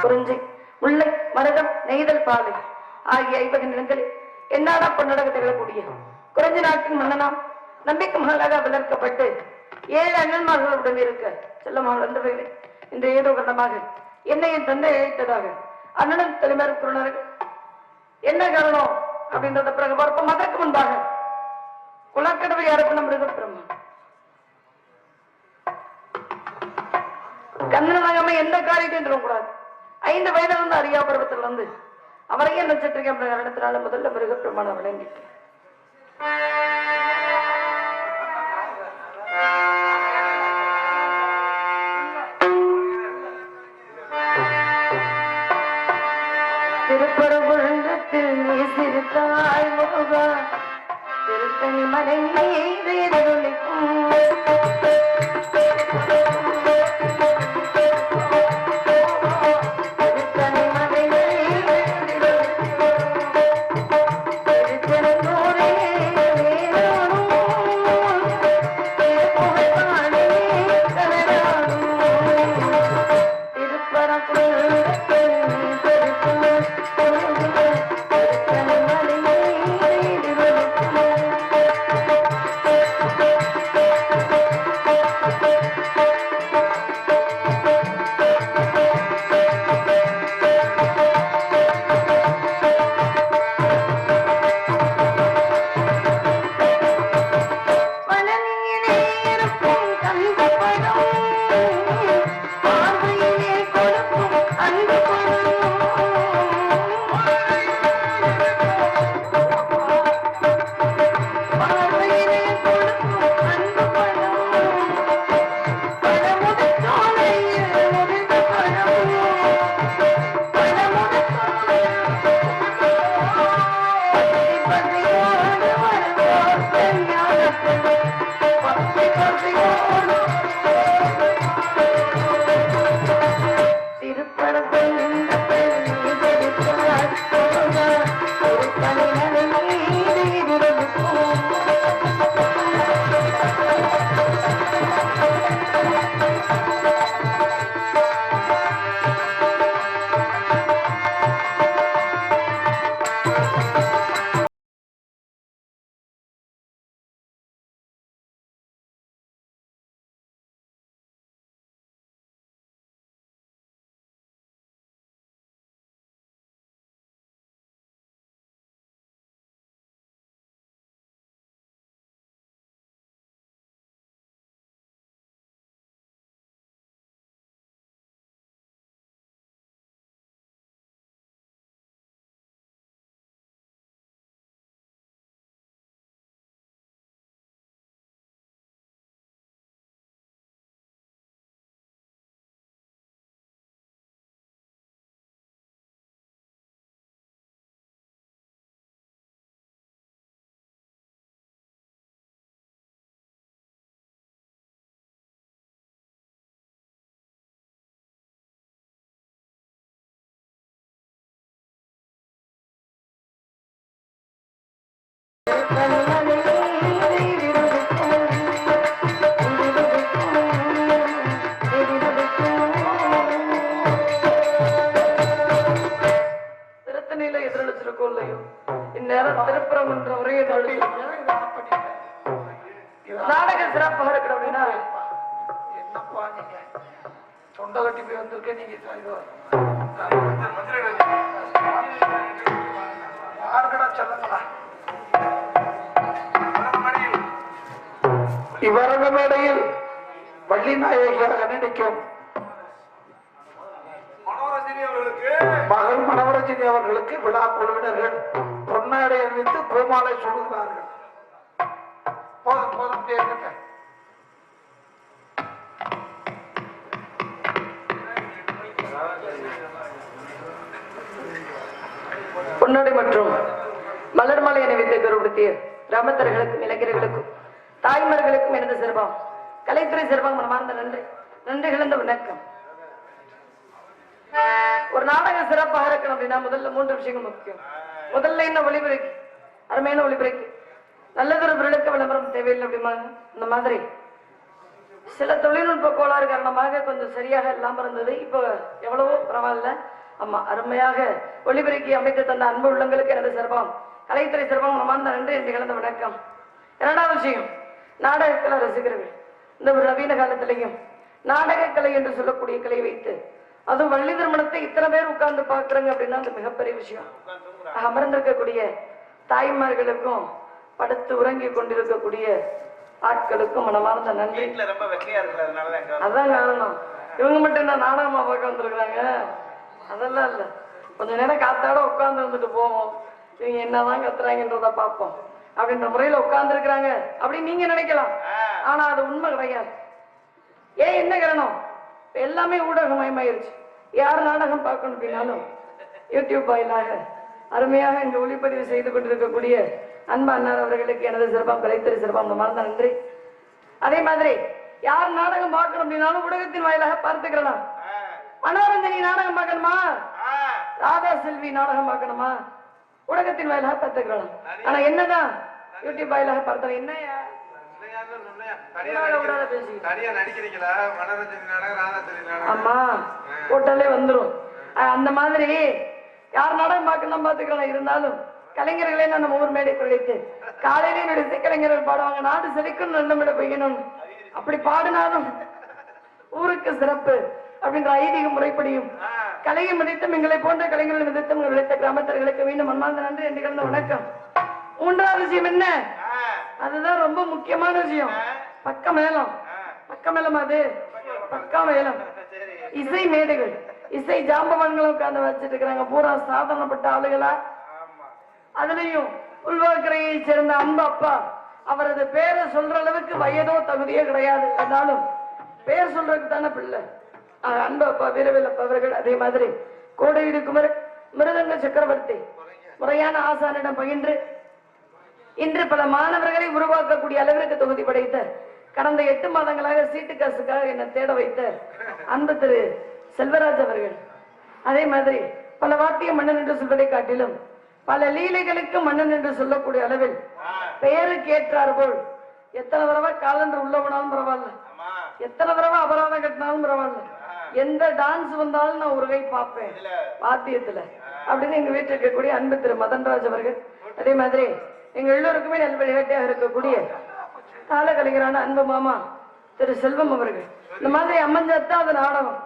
குறிஞ்சி, முல்லை, மருதம், நெய்தல், பாலை ஆகிய 50 நிலங்களில் என்னாடா பொன்னடக திகழக்கூடிய குறிஞ்சி நாட்டின் மன்னனாம் நம்பிக்கை மகளாக வளர்க்கப்பட்டு 7 அண்ணன்மார்களுடன் இருக்க செல்லமாக வந்தவர்களே, இந்த ஏதோ காரணமாக என்னை என் தந்தை அழைத்ததாக அண்ணனும் தலைமையார் கூறினார்கள். என்ன காரணம் அப்படின்றத பிறகு பார்ப்போம். அதற்கு முன்பாக குலக்கடவை யாருக்கு நம்ம பிரம்மா கண்ணனாகாம எந்த காரியத்தையும் கூடாது. 5 வயதுல இருந்து அரியா பருவத்தில் வந்து அவரையே நட்சத்திரிக்கை என்ற காரணத்தினால முதல்ல மிருக பிரமாணம் விளங்கிட்டு திருப்பரங்குன்றத்தில் நீ சிறுத்தாய் முருகா திருத்தணி மலை நாடக சிறப்பாக இருக்கிற அப்படின்னா என்னப்பா நீங்க சொந்த கட்டி போய் வந்திருக்கேன். நீங்க யாருக்கடா சொல்லுங்களா இவரது மேடையில் வள்ளி நாயகியாக நினைக்கும் மகள் மனோரஞ்சினி அவர்களுக்கு விழா குழுவினர்கள் பொன்னாடை அணிவித்து பூமாலை சூடுகிறார்கள். போதும் போதும் கேட்க பொன்னாடை மற்றும் மலர் மாலை அணிவித்து கருப்படுத்திய கிராமத்தர்களுக்கும் இளைஞர்களுக்கும் தாய்மார்களுக்கும் எனது சிறப்பாம் கலைத்துறை சிறப்பாக மனமார்ந்த நன்றி நன்றி கலந்த வணக்கம். ஒரு நாடகம் சிறப்பாக இருக்கணும் அப்படின்னா முதல்ல 3 விஷயங்கள் முக்கியம். முதல்ல என்ன ஒளிபுரைக்கு அருமையான ஒளிபுரைக்கு நல்லதொரு விரலுக்கு விளம்பரம் தேவையில்லை அப்படிமா அந்த மாதிரி சில தொழில்நுட்ப கோளாறு காரணமாக கொஞ்சம் சரியாக இல்லாமல் இருந்தது. இப்போ எவ்வளவோ பரவாயில்ல. ஆமா, அருமையாக ஒளிபெருக்கி அமைத்து தந்த அன்பு உள்ளங்களுக்கு எனது சிறப்பாம் கலைத்துறை சிறப்பாக மனமார்ந்த நன்றி என்று கலந்த வணக்கம். இரண்டாவது விஷயம், நாடகக்கலை ரசிகர்கள் இந்த ஒரு நவீன காலத்திலையும் நாடகக்கலை என்று சொல்லக்கூடிய கலை வைத்து அதுவும் வள்ளி திருமணத்தை இத்தனை பேர் உட்கார்ந்து பாக்குறாங்க அப்படின்னா அது மிகப்பெரிய விஷயம். அமர்ந்திருக்கக்கூடிய தாய்மார்களுக்கும் படுத்து உறங்கி கொண்டிருக்கக்கூடிய ஆட்களுக்கும் மனமார்ந்த நன்றி. அதான் காரணம். இவங்க மட்டும் என்ன நாடகமா பார்க்க வந்திருக்கிறாங்க? அதெல்லாம் இல்ல, கொஞ்ச நேரம் காத்தாட உட்கார்ந்து வந்துட்டு போவோம், இவங்க என்னதான் கத்துறாங்கன்றத பார்ப்போம் அப்படின்ற முறையில உட்கார்ந்து இருக்கிறாங்க அப்படின்னு நீங்க நினைக்கலாம். ஆனா அது உண்மை கிடையாது. ஏன் என்ன காரணம்? எல்லாமே ஊடகமயமாயிருச்சு. யார் நாடகம் பார்க்கணும் அப்படின்னாலும் யூடியூப் வாயிலாக அருமையாக இங்கு ஒளிப்பதிவு செய்து கொண்டிருக்கக்கூடிய அன்பு அண்ணார் அவர்களுக்கு எனது சிறப்பாக கலைத்துறை சிறப்பாக மறந்த நன்றி. அதே மாதிரி யார் நாடகம் பார்க்கணும் அப்படின்னாலும் ஊடகத்தின் வாயிலாக பார்த்துக்கலாம். மனோரஞ்சனி நாடகம் பார்க்கணுமா, ராதா செல்வி நாடகம் பார்க்கணுமா, ஊடகத்தின் வாயிலாக பார்த்துக்கலாம். ஆனா என்னதான் யூடியூப் வாயிலாக பார்த்தோம். என்னையா ஆமா போட்டாலே வந்துரும். அந்த மாதிரி யார் நாடகம் பார்க்கணும் பார்த்துக்கலாம். இருந்தாலும் கலைஞர்களே நம்ம ஊர் மேடை குறைத்து காலையிலே நடித்து கலைஞர்கள் பாடுவாங்க, நாடு செழிக்கும் நல்ல பெய்யணும். அப்படி பாடினாலும் ஊருக்கு சிறப்பு அப்படின்ற ஐதீக முறைப்படியும் கலையை மதித்தும் எங்களை போன்ற கலைஞர்கள் மதித்தும் விளைத்த கிராமத்தர்களுக்கு மீண்டும் மன்மார்ந்த நன்றி என்று கலந்த வணக்கம். மூன்றாவது விஷயம் என்ன? அதுதான் ரொம்ப முக்கியமான விஷயம். பக்க மேளம். பக்க மேளம், அது பக்கா மேளம். இசை மேடைகள், இசை ஜாம்பவான்களும் உட்கார்ந்து வச்சிட்டு இருக்கிறாங்க. பூரா சாதாரணப்பட்ட ஆளுகளா. அதுலயும் உள்வாக்கரையை சேர்ந்த அன்பு அப்பா, அவரது பேரை சொல்ற அளவுக்கு வயதோ தகுதியோ கிடையாது. இருந்தாலும் பேர் சொல்றதுக்கு தானே பிள்ளை. அன்பு அப்பா வீரவேலப்பா அவர்கள். அதே மாதிரி கோடையீடு குமர் மிருதங்க சக்கரவர்த்தி முறையான ஆசானிடம் பகின்று இன்று பல மாணவர்களை உருவாக்கக்கூடிய அளவிற்கு தொகுதி படைத்த, கடந்த 8 மாதங்களாக சீட்டு காசுக்காக என்னை தேட வைத்த அன்பு திரு செல்வராஜ் அவர்கள். அதே மாதிரி பல வாத்திய மன்னன் என்று சொல்வதை காட்டிலும் பல லீலைகளுக்கு மன்னன் என்று சொல்லக்கூடிய அளவில் பெயருக்கு ஏற்றார் போல் எத்தனை தடவை காலண்டர் உள்ள போனாலும் பரவாயில்ல, எத்தனை தடவை அபராதம் கட்டினாலும் பரவாயில்ல, எந்த டான்ஸ் வந்தாலும் நான் ஒரு கை பார்ப்பேன் வாத்தியத்துல அப்படின்னு எங்க வீட்டில் இருக்கக்கூடிய அன்பு திரு மதன்ராஜ் அவர்கள். அதே மாதிரி எங்க எல்லோருக்குமே நல் வழிகாட்டியாக இருக்கக்கூடிய கால கலைஞரான அன்பு மாமா திரு செல்வம் அவர்கள். இந்த மாதிரி அமைஞ்சத்தான் அது நாடகம்.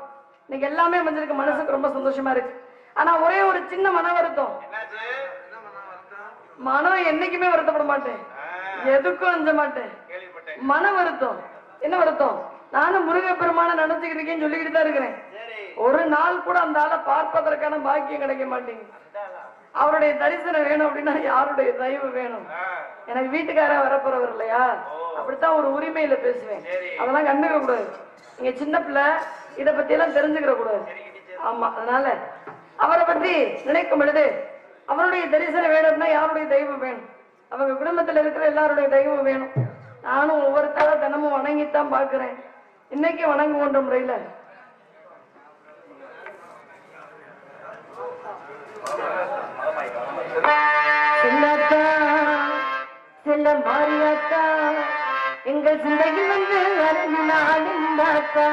இன்னைக்கு எல்லாமே அமைஞ்சிருக்கு. மனசுக்கு ரொம்ப சந்தோஷமா இருக்கு. ஆனா ஒரே ஒரு சின்ன மன வருத்தம். மனம் என்னைக்குமே வருத்தப்பட மாட்டேன், எதுக்கும் அஞ்ச மாட்டேன். மன வருத்தம். என்ன வருத்தம்? நானும் முருகப்பெருமான நினைச்சுக்கிட்டு இருக்கேன்னு சொல்லிக்கிட்டு தான் இருக்கிறேன். ஒரு நாள் கூட அந்த ஆளை பார்ப்பதற்கான பாக்கியம் கிடைக்க மாட்டேங்குது. அவருடைய தரிசனம் வேணும் அப்படின்னா யாருடைய தயவு வேணும்? எனக்கு வீட்டுக்கார வரப்போறவர் இல்லையா, அப்படித்தான் ஒரு உரிமையில பேசுவேன். அதெல்லாம் கண்டுக்க கூடாது. நீங்க சின்ன பிள்ளை, இதை பத்தி எல்லாம் தெரிஞ்சுக்கிற கூடாது. ஆமா, அதனால அவரை பத்தி நினைக்கும் பொழுது அவருடைய தரிசனம் வேணும்னா யாருடைய தெய்வம் வேணும்? அவங்க குடும்பத்துல இருக்கிற எல்லாருடைய தெய்வம் வேணும். நானும் ஒவ்வொருத்தர தினமும் வணங்கித்தான் பாக்குறேன். இன்னைக்கு வணங்குவோன்ற முறையில சின்னத்தா செல்ல மாறியாத்தா எங்கள் சிந்தையில் வந்து அருகினாத்தா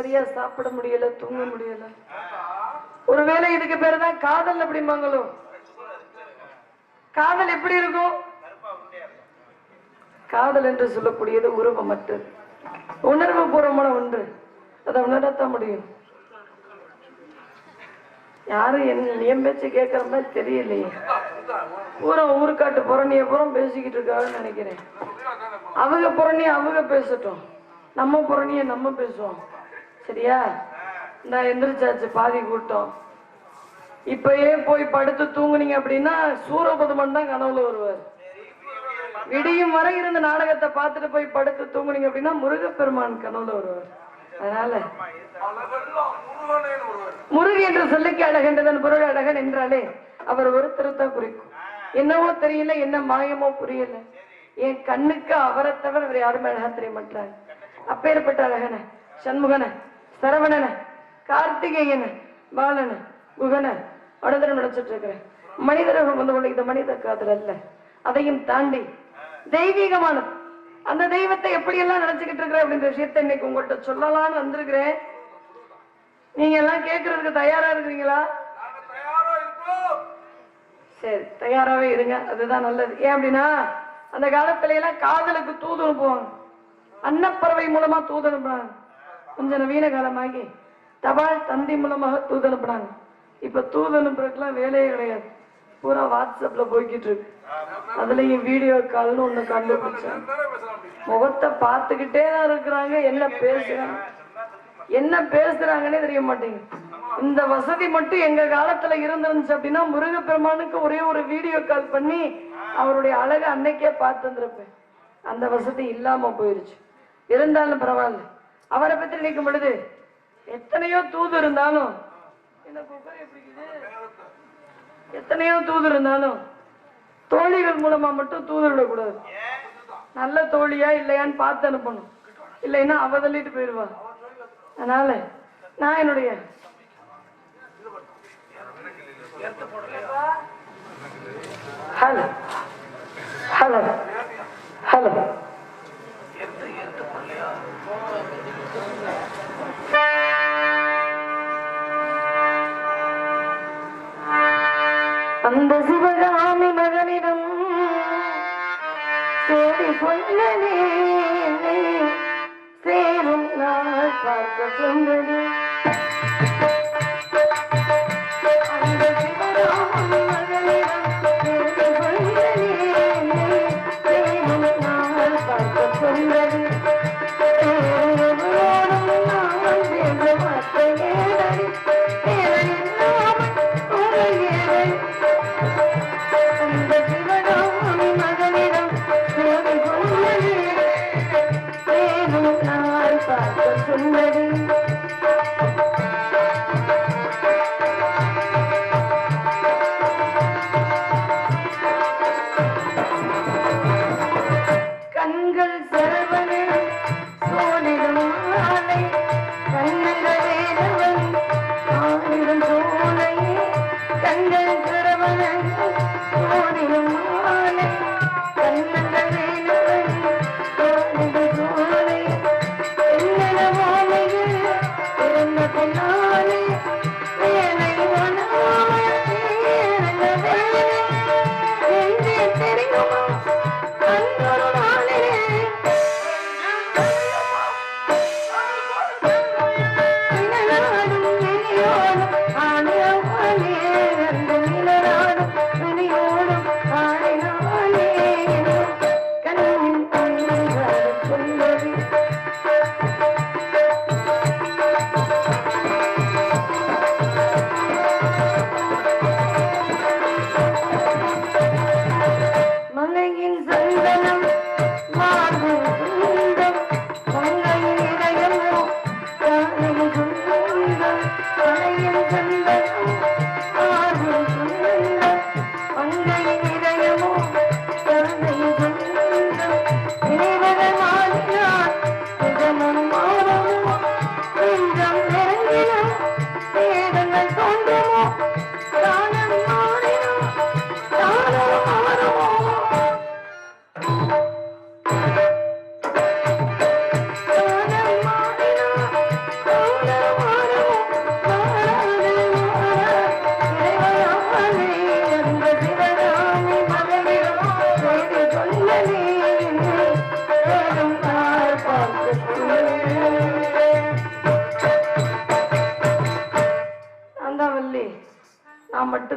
சரியா சாப்பிட முடியல, தூங்க முடியல. ஒருவேளை இதுக்கு பேரு தான் காதல் அப்படிம்பாங்களோ? காதல் எப்படி இருக்கும்? காதல் என்று சொல்லக்கூடியது உருவமற்றது, உணர்வு பூர்வமான ஒன்று. அதை உணரத்தான் முடியும். யாரும் என் பேச்சு கேட்கற மாதிரி தெரியலையே. பூரா ஊருக்காட்டு புறணிய பூரம் பேசிக்கிட்டு இருக்காருன்னு நினைக்கிறேன். அவங்க புறணிய அவங்க பேசட்டும், நம்ம புறணிய நம்ம பேசுவோம். சரியா? இந்த எந்திரிச்சாச்சு பாதி கூட்டம். இப்பயே போய் படுத்து தூங்குனீங்க அப்படின்னா சூரபதுமன் தான் கனவுல வருவார். விடியும் வரை இருந்த நாடகத்தை பார்த்துட்டு போய் படுத்து தூங்குனீங்க அப்படின்னா முருகப்பெருமான் கனவுல வருவார். அதனால முருகன் என்று சொல்லிக்கு அழகன்றதன் பொருள் அழகன் என்றாலே அவர் ஒருத்தருத்தான் குறிக்கும். என்னவோ தெரியல, என்ன மாயமோ புரியல, என் கண்ணுக்கு அவரை தவிர அவர் யாருமே அழகா தெரிய மாட்டாங்க. அப்பேற்பட்ட அழகன, சண்முகன, சரவணன, கார்த்திகேயன, பாலன, குகன வடதரம் நினைச்சிட்டு இருக்கிறேன். மனிதர்கள் வந்து இந்த மனித காதல் அல்ல, அதையும் தாண்டி தெய்வீகமானது. அந்த தெய்வத்தை எப்படி எல்லாம் நினைச்சுக்கிட்டு இருக்கிற அப்படின்ற விஷயத்தை இன்னைக்கு உங்கள்கிட்ட சொல்லலாம்னு வந்திருக்கிறேன். நீங்க எல்லாம் கேட்கறதுக்கு தயாரா இருக்கிறீங்களா? சரி, தயாராவே இருங்க, அதுதான் நல்லது. ஏன் அப்படின்னா அந்த காலத்துல எல்லாம் காதலுக்கு தூது அனுப்புவாங்க, அன்னப்பறவை மூலமா தூது அனுப்புனாங்க. கொஞ்சம் நவீன காலமாகி தபால் தந்தி மூலமாக தூது அனுப்புனாங்க. இப்ப தூது அனுப்புறதுக்குலாம் வேலையே கிடையாது, பூரா வாட்ஸ்அப்ல போய்கிட்டு இருக்கு. அதுலயும் வீடியோ கால்னு ஒண்ணு கண்டுபிடிச்சாங்க. முகத்தை பார்த்துக்கிட்டே தான் இருக்கிறாங்க, என்ன பேசுறாங்கன்னே தெரிய மாட்டேங்குது. இந்த வசதி மட்டும் எங்க காலத்துல இருந்துருந்துச்சு அப்படின்னா முருகப்பெருமானுக்கு ஒரே ஒரு வீடியோ கால் பண்ணி அவருடைய அழகு அன்னைக்கே பார்த்து வந்திருப்பேன். அந்த வசதி இல்லாம போயிருச்சு. இருந்தாலும் பரவாயில்ல, அவரை பத்தி நினைக்கும் பொழுது எத்தனையோ தூது இருந்தாலும் எத்தனையோ தூது இருந்தாலும் தோழிகள் மூலமா மட்டும் தூது விடக்கூடாது. நல்ல தோழியா இல்லையான்னு பார்த்து அனுப்பணும், இல்லைன்னா அவ தள்ளிட்டு போயிடுவா. அதனால நான் என்னுடைய ஹலோ ஹலோ ஹலோ அந்த சிவகாமி மகனிடம் சேரி சொல்லலே சேரும் நாள் பார்க்க சொன்னது. அந்த சிவகாமி மகனிடம் சேரி சொல்லலே சேரும் நாள் பார்க்க சொன்னது.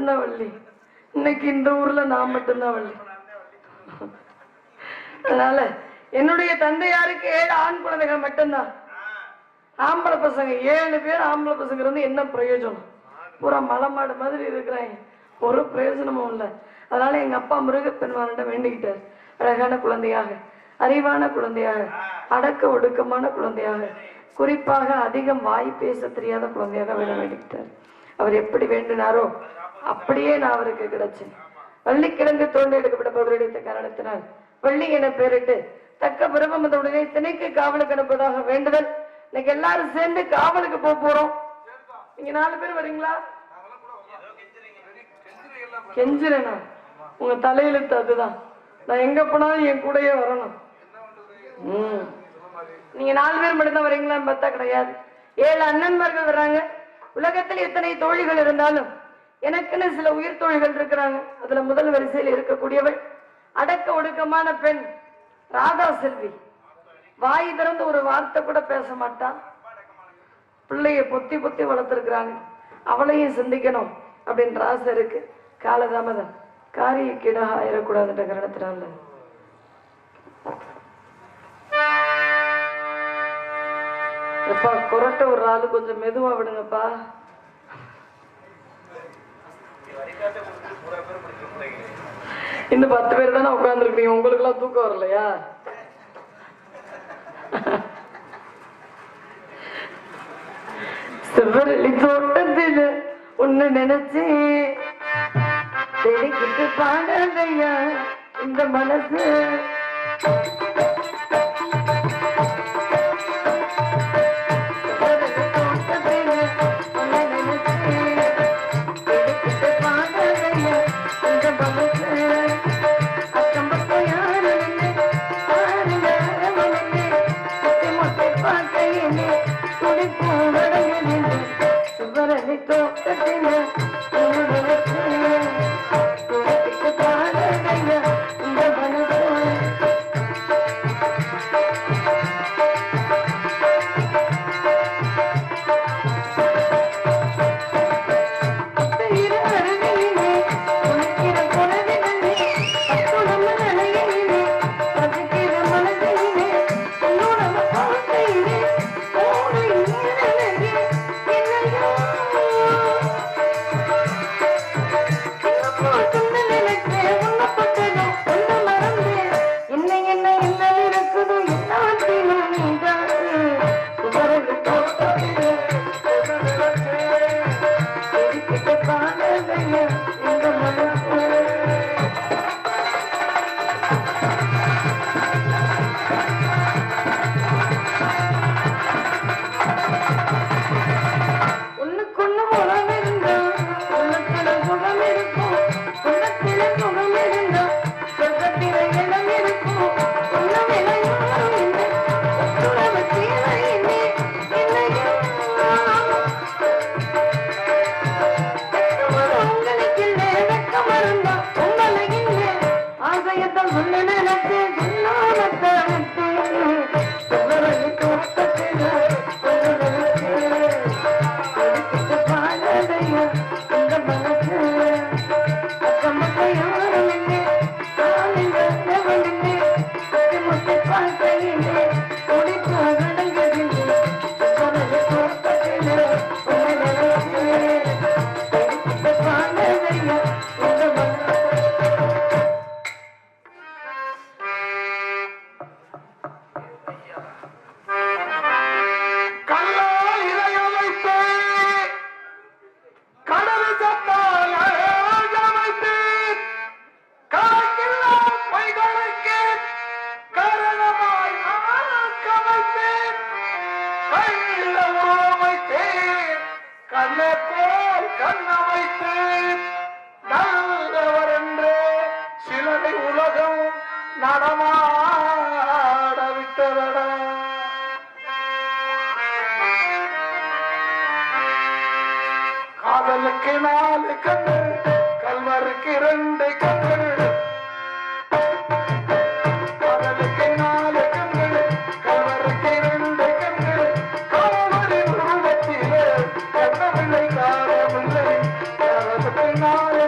மட்டும்தான் வள்ளி. இன்னைக்கு இந்த ஊர்ல நான் மட்டும்தான் வள்ளி. அதனால என்னுடைய தந்தையாருக்கு 7 ஆண் குழந்தைகள் மட்டும்தான். ஆம்பளை பசங்க 7 பேர் ஆம்பளை பசங்க இருந்து என்ன பிரயோஜனம்? பூரா மலைமாடு மாதிரி இருக்கிறாங்க, ஒரு பிரயோஜனமும் இல்லை. அதனால எங்க அப்பா முருகப்பெருமானிடம் வேண்டிக்கிட்டார், அழகான குழந்தையாக, அறிவான குழந்தையாக, அடக்க ஒடுக்கமான குழந்தையாக, குறிப்பாக அதிகம் வாய் பேச தெரியாத குழந்தையாக வேட வேண்டிக்கிட்டார். அவர் எப்படி வேண்டினாரோ அப்படியே நான் அவருக்கு கிடைச்சேன். வள்ளிக்கிழங்கு தோண்டி எடுக்கப்பட்ட காரணத்தினால் வள்ளி என பெயரிட்டு தக்க பிரபமதனுடைய திணைக்கு காவலுக்கு அனுப்பதாக வேண்டுதல். இன்னைக்கு எல்லாரும் சேர்ந்து காவலுக்கு போறோம். நீங்க 4 பேர் வரீங்களா? கெஞ்சிரேனா? உங்க தலையெழுத்து அதுதான். நான் எங்க போனாலும் என் கூடயே வரணும். நீங்க 4 பேர் மட்டும்தான் வரீங்களான்னு பார்த்தா கிடையாது. 7 அண்ணன்மார்கள் வர்றாங்க. உலகத்தில் எத்தனை தோழிகள் இருந்தாலும் எனக்குன்னு சில உயிர் தோழிகள் இருக்கிறாங்க. அதுல முதல் வரிசையில் இருக்கக்கூடியவள் அடக்க ஒடுக்கமான பெண் ராதா செல்வி. வாய் திறந்து ஒரு வார்த்தை கூட பேச மாட்டான். பிள்ளைய பொத்தி பொத்தி வளர்த்துருக்குறாங்க. அவளையும் சிந்திக்கணும் அப்படின்ற ஆசை இருக்கு. காலதாமதம் காரிய கீடாக ஆயிடக்கூடாதுன்ற காரணத்தினால எப்பா கொரட்டை ஒரு ஆளு கொஞ்சம் மெதுவா விடுங்கப்பா. இன்னும் 10 பேர் தானே உட்கார்ந்துருக்கீங்க. உங்களுக்கு எல்லாம் தூக்கம் வரலையா? செவ்வரளி தோட்டத்தில் உன்னை நினைச்சு தேடிக்கிட்டு பாடலையா இந்த மனசு. காதலுக்கு 4 கண்கள், கல்வருக்கு 2 கண்கள். காதலுக்கு 4 கண்கள், கல்வருக்கு 2 கண்கள். காதலின் உருவத்திலே கண்ணமில்லை, காரமில்லை. காதலுக்கு 4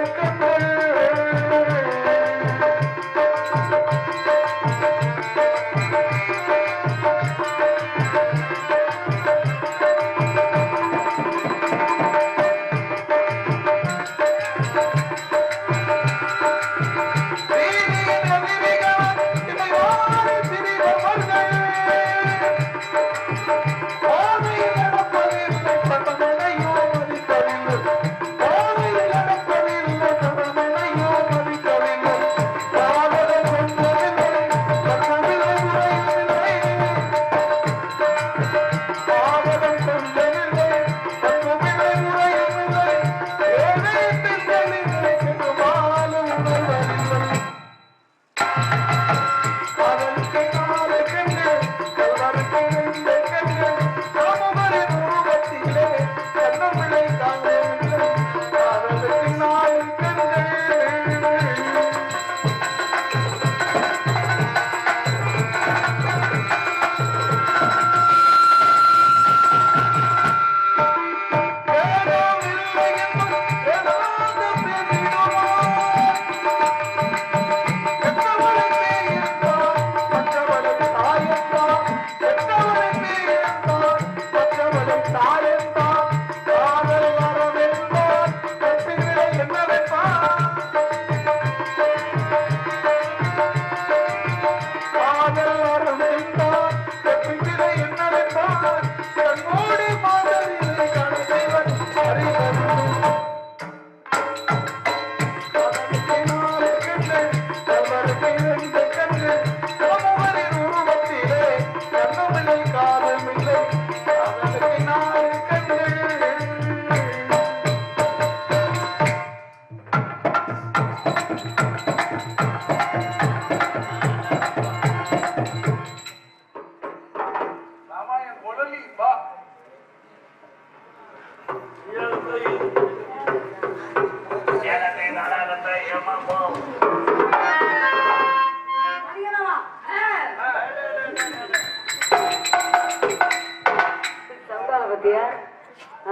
பத்தியா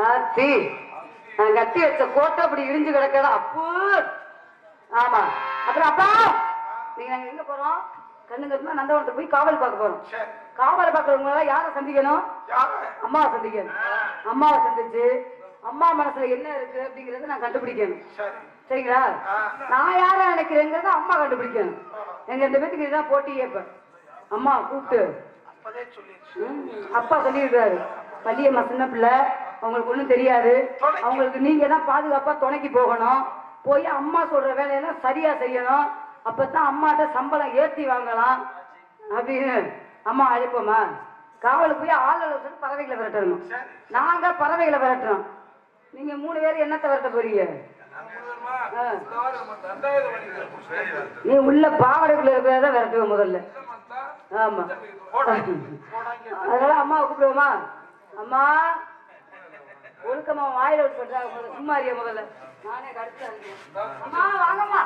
ஆத்தி நான் கட்டி வச்ச கோட்டை அப்படி இடிஞ்சு கிடக்கடா அப்போ. ஆமா அப்புறம் அப்பா நீங்க நாங்க எங்க போறோம்? கண்ணுங்க நந்தவனத்துக்கு போய் காவல் பார்க்க போறோம். காவலை பார்க்கறவங்க யாரை சந்திக்கணும்? அம்மாவை சந்திக்கணும். அம்மாவை சந்திச்சு அம்மா மனசுல என்ன இருக்கு அப்படிங்கறத நான் கண்டுபிடிக்கணும். சரிங்களா? நான் யார நினைக்கிறேங்கிறத அம்மா கண்டுபிடிக்கணும். எங்க ரெண்டு பேத்துக்கு இதுதான் போட்டியே. இப்ப அம்மா கூப்பிட்டு அப்பா சொல்லியிருக்காரு, பள்ளியம்மா சின்ன பிள்ளை, அவங்களுக்கு ஒண்ணும் தெரியாது, அவங்களுக்கு நீங்க தான் பாதுகாப்பா துணைக்கு போகணும், போய் அம்மா சொல்ற வேலையெல்லாம் சரியா செய்யணும், அப்பதான் அம்மாட்ட சம்பளம் ஏத்தி வாங்கலாம் அப்படின்னு அம்மா அழைப்போமா. காவலுக்கு போய் ஆள் பறவைகளை விரட்டணும். நாங்க பறவைகளை விரட்டுறோம். நீங்க 3 பேரும் என்னத்தை விரட்ட போறீங்க? நீ உள்ள பாவடைக்குள்ள இருக்கிறத விரட்டுவோம் முதல்ல. ஆமா அதனால அம்மாவை கூப்பிடுவோமா? அம்மா ஒழுக்கம்மா வாயில விட்டு சொல்றாங்க, சும்மா அறிய முதல்ல நானே கடிச்சு அம்மா வாங்கம்மா.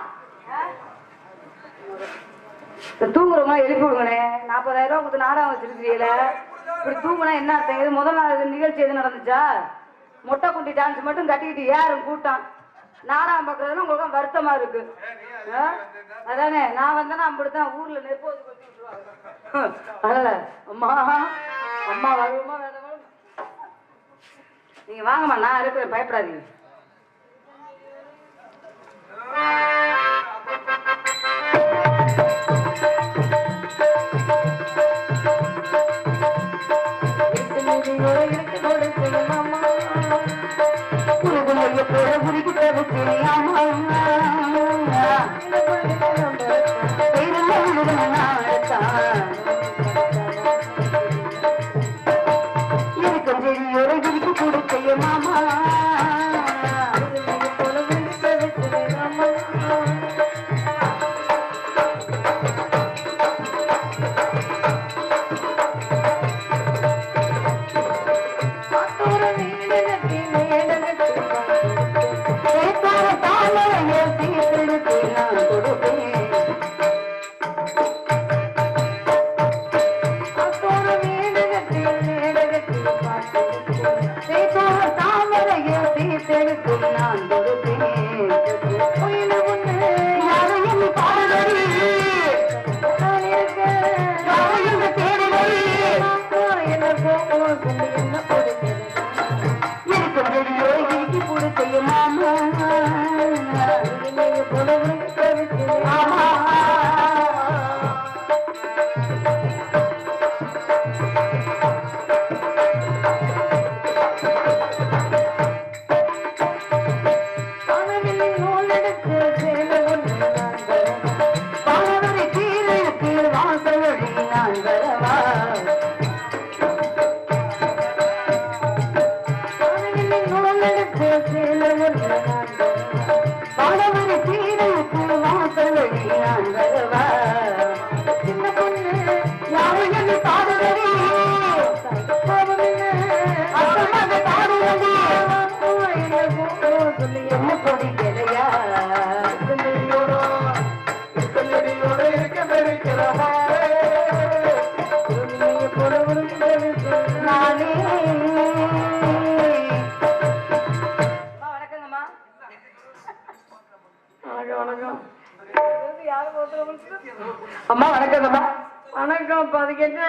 தூங்குறவங்க எழுப்பி விடுங்கண்ணே. 40,000 ரூபா கொடுத்து நாடகம் வச்சிருக்கிறீங்கள, இப்படி தூங்குனா என்ன அர்த்தம்? இது முதல் நாள் நிகழ்ச்சி எது நடந்துச்சா? மொட்டை குண்டி டான்ஸ் மட்டும் கட்டிக்கிட்டு யாரும் கூட்டம் நாடகம் பார்க்கறதுன்னா உங்களுக்கு வருத்தமா இருக்கு. அதானே நான் வந்தேன்னா அப்படித்தான் ஊர்ல நெருப்போது கொட்டி விட்டுருவாங்க. அதனால அம்மா அம்மா வருவோமா வேண்டாமா? நீங்க வாங்கம்மா, நான் இருக்கிறேன், பயப்படாதீங்க. அம்மா வணக்கம்மா. வணக்கம். அதுக்கு என்ன?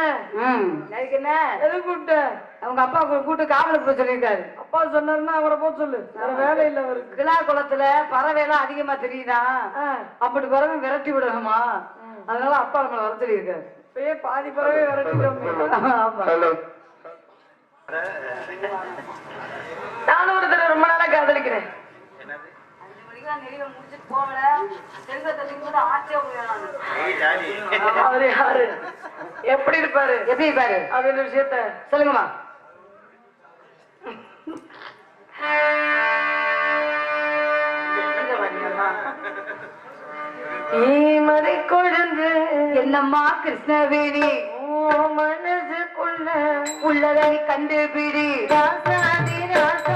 அதுக்கு என்ன? எது கூப்பிட்டு? அவங்க அப்பா கூப்பிட்டு காவலுக்கு போய் சொல்லியிருக்காரு. அப்பா சொன்னாருன்னா அவரை போக சொல்லு, வேலை இல்லை அவருக்கு. கிளா குளத்துல பறவை எல்லாம் அதிகமா தெரியுதா, அப்படி பறவை விரட்டி விடணுமா, அதனால அப்பா நம்மளை வர சொல்லியிருக்காரு. இப்பயே பாதி பறவை விரட்டிட்டோம். நானும் ஒரு தடவை ரொம்ப நாளா காதலிக்கிறேன். அவரு யாரு, எப்படி இருப்பாரு, எப்படி இருப்பாரு அப்படின்னு விஷயத்த சொல்லுங்கம்மா. மறை கொழுந்து என்னம்மா கிருஷ்ணவேணி மனசுக்குள்ள உள்ளதை கண்டுபிடி. ராசாதி ராசா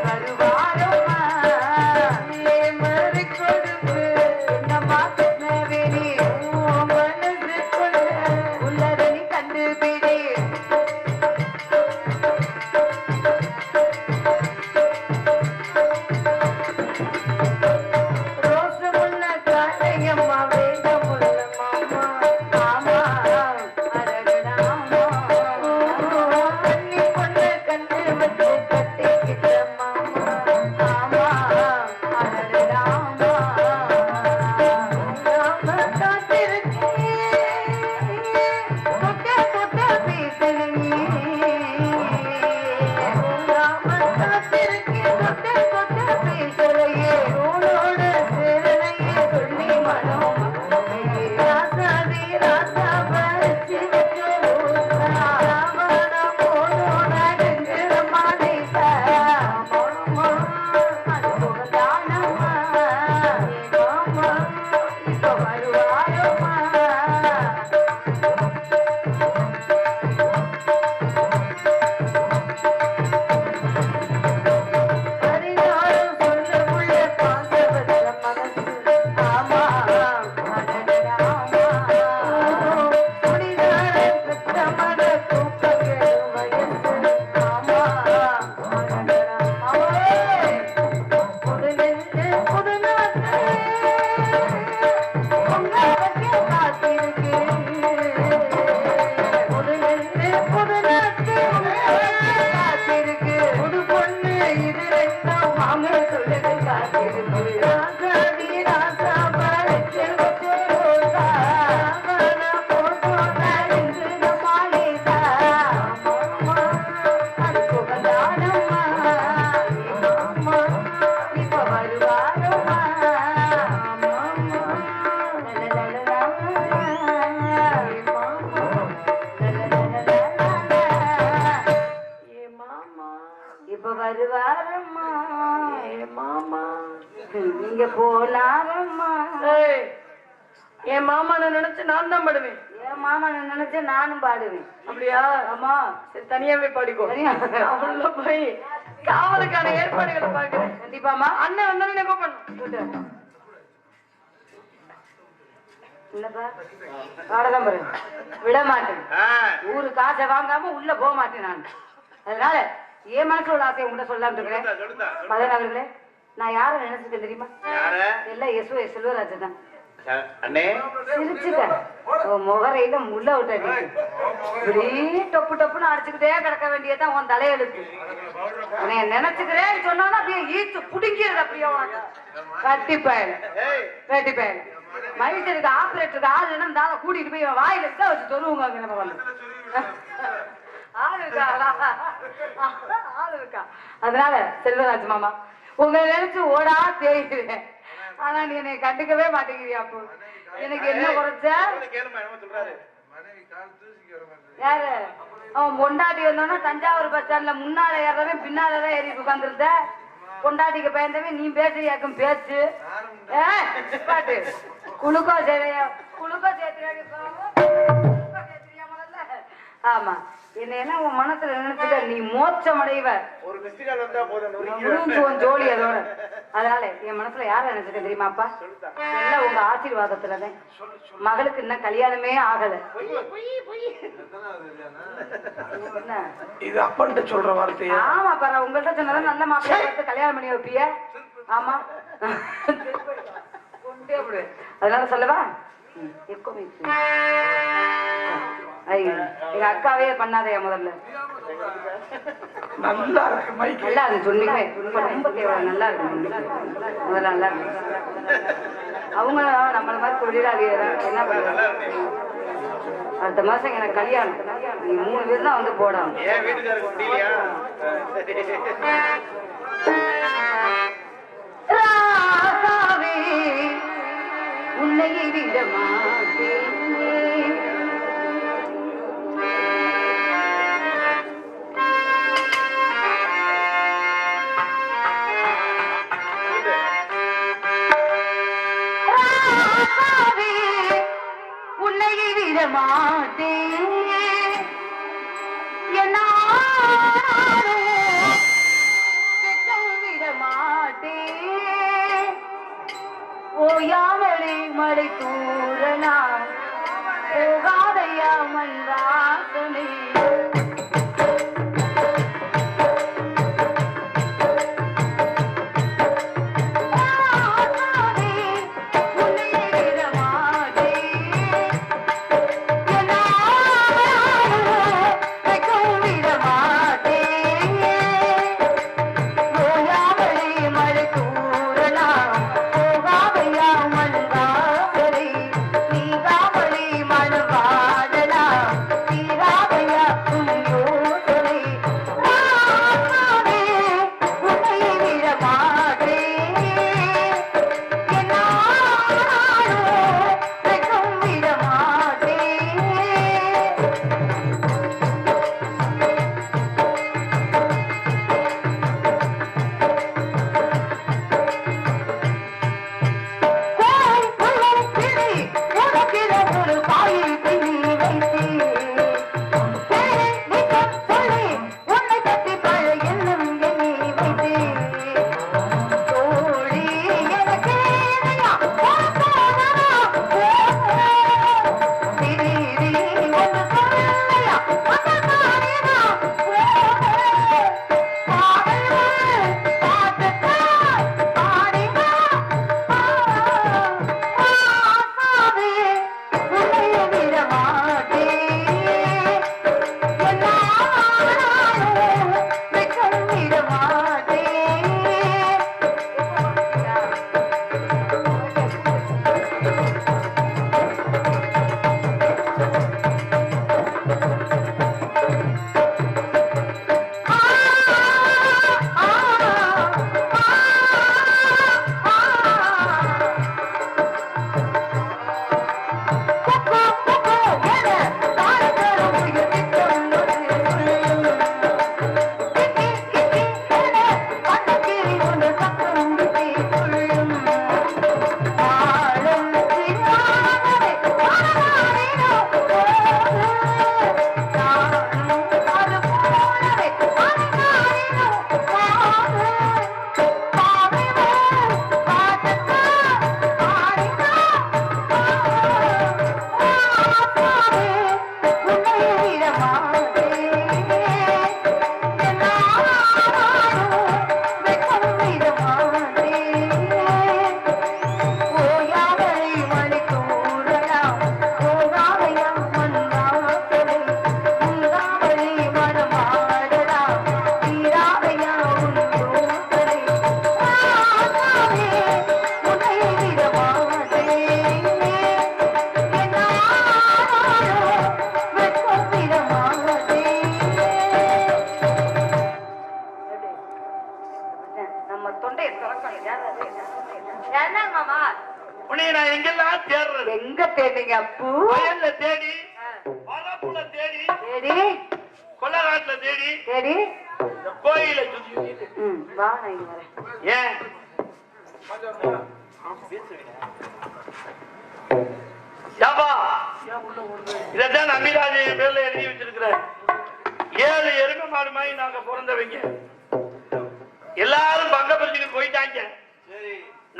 வருவாரோ இப்ப வருவாரம்மா ஏ மாமா நீங்க போனாரம்மா. ஏய், என் மாமான நினைச்சு நான் தான் பாடுவேன். என் மாமா நினைச்சு நானும் பாடுவேன். அப்படியா? ஆமா. சரி, தனியாவே பாடிக்கோ. அவள போய் காவலுக்கான ஏற்பாடுகளை பாக்குறேன். கண்டிப்பாமா. அண்ணன் வந்தாலும் எப்ப பண்ணும்? இல்லப்பா பாடதான் பாரு, விட மாட்டேன். ஊரு காசை வாங்காம உள்ள போக மாட்டேன் நான். அதனால என் மனசுல உள்ள ஆசையை உங்கள்கிட்ட சொல்லலாம்னு இருக்கிறேன். மதன் அவர்களே, நான் யாரை நினைச்சிருக்கேன் தெரியுமா? எல்லாம் யசுவ செல்வராஜன் தான். சிரிச்சுக்க முகரையில முள்ள விட்ட இப்படி டொப்பு டொப்புன்னு அடிச்சுக்கிட்டே கிடக்க வேண்டியதான் உன் தலையெழுத்து. உன்னைய நினைச்சுக்கிறேன்னு சொன்னா அப்படியே ஈச்சு புடுங்கிறது. அப்படியே கட்டிப்பயன் கட்டிப்பயன் மனுஷனுக்கு ஆபரேட்டருக்கு ஆள் என்ன தாங்க கூட்டிட்டு போய் வாயில இருக்கா வச்சு தொழுவுங்க. நம்ம வந்து ஆள் இருக்கா ஆள் இருக்கா. அதனால செல்வராஜ் மாமா உங்களை நினைச்சு ஓடா தேய்க்கிறேன். ஆனா நீ என்னை கண்டுக்கவே மாட்டேங்கிறியா? அப்போ எனக்கு என்ன குறைச்ச? யாரு அவன் பொண்டாட்டி வந்தோன்னா தஞ்சாவூர் பஸ் ஸ்டாண்ட்ல முன்னால ஏறவன் பின்னாலதான் ஏறி உட்காந்துருந்த. பொண்டாட்டிக்கு பயந்தவன் நீ பேசுறியாக்கும் பேச்சு. பாட்டு குளுக்கோ சேவையா குளுக்கோ சேர்த்துறியா? ஆமா, என்ன உன் மனசுல நினைச்சுக்க நீ மோட்சம் அடைவ. ஜோலி அதோட. அதனால என் மனசுல யார நினைச்சுக்க தெரியுமாப்பா? எல்லாம் உங்க ஆசீர்வாதத்துலதான். மகளுக்கு இன்னும் கல்யாணமே ஆகல. இது அப்பன்ட்ட சொல்ற வார்த்தை. ஆமா பாரு, உங்கள்கிட்ட சொன்னதான் நல்ல மாப்பிள்ளை பார்த்து கல்யாணம் பண்ணி வைப்பிய. ஆமா அதனால சொல்லவா? எங்க அக்காவே பண்ணாதே முதல்ல. நல்லா இருக்கு மைக். நல்லா இருக்கு சொன்னீங்க. ரொம்ப தேவை. நல்லா இருக்கு முதல்ல. நல்லா இருக்கு. அவங்க நம்மள மாதிரி தொழிலாளி என்ன பண்றாங்க? அடுத்த மாசம் எனக்கு கல்யாணம். நீ 3 பேர் தான் வந்து போடணும். உன்னை விட மாட்டேன். உன்னை விட மாட்டேன். என்ன மாமா உன்னை நான் எங்கெல்லாம் தேடுறது? எங்க தேடிங்க அப்பு? வயல்ல தேடி, மரப்புல தேடி, தேடி கொல்லகாட்டுல தேடி, தேடி இந்த கோயில சுத்தி சுத்தி. வா நான் இங்க வரேன். ஏன் இதான் நம்பிராஜ பேர்ல எழுதி வச்சிருக்கிற 7 எருமை மாடு மாதிரி நாங்க பிறந்தவங்க. எல்லாரும் பங்க பிரிச்சுக்கு போயிட்டாங்க.